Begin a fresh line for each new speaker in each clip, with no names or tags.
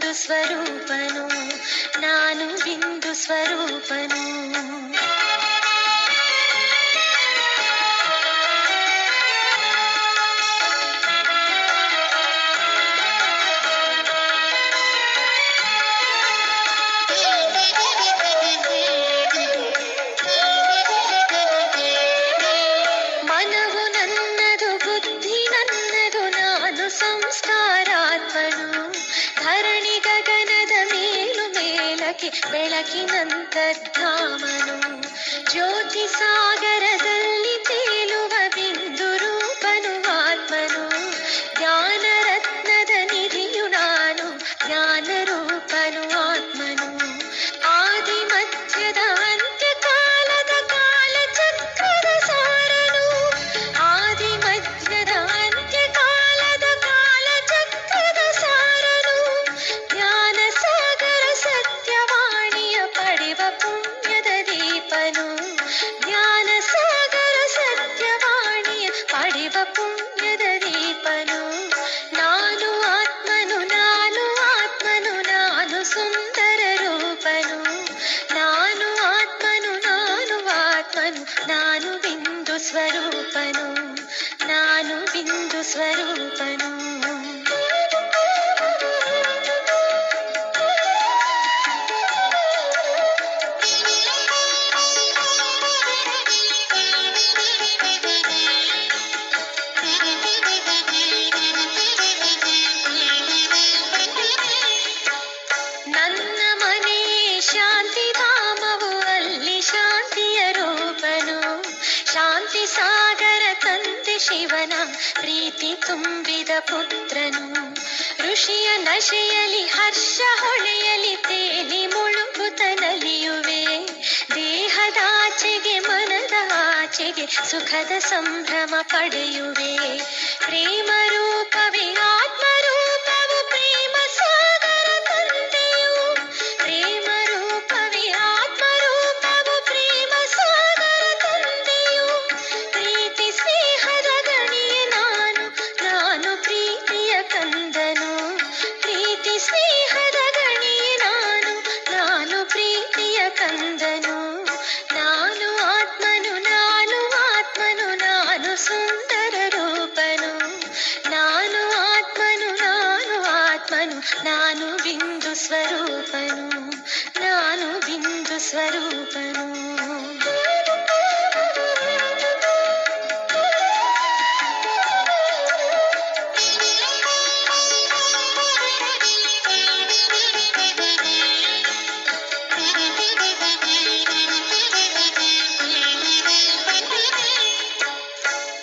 ಬಿಂದು ಸ್ವರೂಪನು, ನಾನು ಬಿಂದು ಸ್ವರೂಪನು. ಮನವು ನನ್ನದು, ಬುದ್ಧಿ ನನ್ನದು, ನಾನು ಸಂಸ್ಕಾರಾತ್ಮನು. ಧರಣಿ ಗಗನದ ಮೇಲು ಮೇಲಕ್ಕೆ ಬೆಳಕಿನಂತರ್ಧಾಮನು. ಜ್ಯೋತಿ ಸಾಗರದಲ್ಲಿ ತೇಲುವ ಬಿಂದು ರೂಪನು ಆತ್ಮನು. ಜ್ಞಾನ ರತ್ನದ ನಿಧಿಯು ನಾನು, ಜ್ಞಾನ ರೂಪನು ಆತ್ಮನು. ಆದಿ ಮಧ್ಯದ ಅಂತ್ಯ ಕಾಲದ ಕಾಲಚಕ್ರದ ಸಾರನು. ಆದಿ ಮಧ್ಯದ ಅಂತ್ಯ ಕಾಲದ ಕಾಲಚಕ್ರದ ಸಾರನು. ಜ್ಞಾನ ಸಾಗರ ಸತ್ಯವಾಣಿಯ ಪಡೆವ ಪುಣ್ಯದ ದೀಪನು. ಜ್ಞಾನ ಸಾಗರ ಸತ್ಯವಾಣಿಯ ಪಡೆವ ಪುಣ್ಯದ ದೀಪನು. ನಾನು ಆತ್ಮನು, ನಾನು ಆತ್ಮನು, ನಾನು ಸುಂದರ ರೂಪನು. ನಾನು ಆತ್ಮನು, ನಾನು ಆತ್ಮನು, ನಾನು ಬಿಂದು ಸ್ವರೂಪನು, ನಾನು ಬಿಂದು ಸ್ವರೂಪನು. ನನ್ನ ಮನೆಯೇ ಶಾಂತಿಧಾಮವು, ಅಲ್ಲಿ ಶಾಂತಿಯ ರೂಪನು. ಶಾಂತಿ ಸಾಗರ ತಂದೆ ಶಿವನ ಪ್ರೀತಿ ತುಂಬಿದ ಪುತ್ರನು. ಋಷಿಯ ನಶೆಯಲಿ ಹರ್ಷ ಹೊಳೆಯಲಿ ತೇಲಿ ಮುಳುಗುತ್ತ ನಲಿಯುವೆ. ದೇಹದಾಚೆಗೆ ಮನದ ಆಚೆಗೆ ಸುಖದ ಸಂಭ್ರಮ ಪಡೆಯುವೆ. ಪ್ರೇಮ ರೂಪವೇ ಆತ್ಮರೂಪವು, ಪ್ರೇಮ ಸಾಗರ ತಂದೆಯು. ಪ್ರೇಮ ರೂಪವೇ ಆತ್ಮರೂಪವು, ಪ್ರೇಮ ಸಾಗರ ತಂದೆಯು. ಪ್ರೀತಿ ಸ್ನೇಹದ ಗಣಿಯೇ ನಾನು, ನಾನು ಪ್ರೀತಿಯ ಕಂದನು. ಪ್ರೀತಿ ಸ್ನೇಹದ ಗಣಿಯೇ ನಾನು, ನಾನು ಪ್ರೀತಿಯ ಕಂದನು. ನಾನು ಆತ್ಮನು, ನಾನು ಆತ್ಮನು, ನಾನು ಸುಂದರ ರೂಪನು. ನಾನು ಆತ್ಮನು, ನಾನು ಆತ್ಮನು, ನಾನು ಬಿಂದು ಸ್ವರೂಪನು, ನಾನು ಬಿಂದು ಸ್ವರೂಪನು.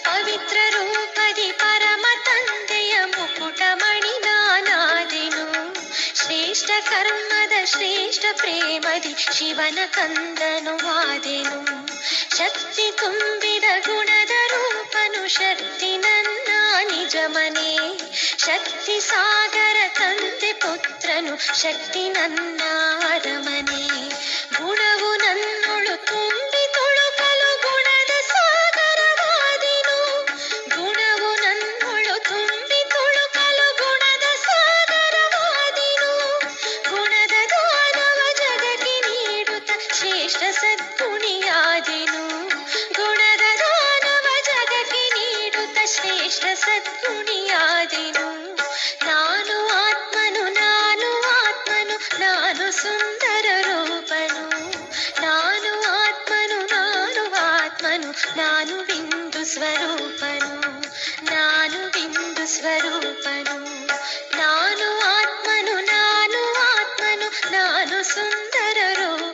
ಪವಿತ್ರ ರೂಪದಿ ಪರಮ ತಂದೆಯ ಮುಕುಟಮಣಿ ನಾನಾದೆನು. ಶ್ರೇಷ್ಠ ಕರ್ಮದ ಶ್ರೇಷ್ಠ ಪ್ರೇಮದಿ ಶಿವನ ಕಂದನು ಆದೆನು. ಶಕ್ತಿ ತುಂಬಿದ ಗುಣದ ರೂಪನು, ಶಕ್ತಿ ನನ್ನ ನಿಜ ಮನೆ. ಶಕ್ತಿ ಸಾಗರ ತಂದೆ ಪುತ್ರನು, ಶಕ್ತಿ ನನ್ನ ಅರಮನೆ. ಗುಣವು ನನ್ನೊಳು ತುಂಬಿ ತುಳುಕಲು ಗುಣದ ಸಾಗರವಾದೆನು. ಗುಣವು ನನ್ನೊಳು ತುಂಬಿ ತುಳುಕಲು ಗುಣದ ಸಾಗರವಾದೆನು. ಗುಣದ ದಾನವ ಜಗಕ್ಕೆ ನೀಡುತ್ತ ಶ್ರೇಷ್ಠ ಸದ್ಗುಣಿಯಾದೆನು. ಗುಣದ ದಾನವ ಜಗಕ್ಕೆ ನೀಡುತ್ತ ಶ್ರೇಷ್ಠ ಸದ್ಗುಣಿಯಾದೆನು. ನಾನು ಆತ್ಮನು, ನಾನು ಆತ್ಮನು, ನಾನು ಸುಂದರ ರೂಪನು. ನಾನು ಆತ್ಮನು, ನಾನು ಆತ್ಮನು, ನಾನು ಬಿಂದು ಸ್ವರೂಪನು, ನಾನು ಬಿಂದು ಸ್ವರೂಪನು. ನಾನು ಆತ್ಮನು, ನಾನು ಆತ್ಮನು, ನಾನು ಸುಂದರ ರೂಪನು.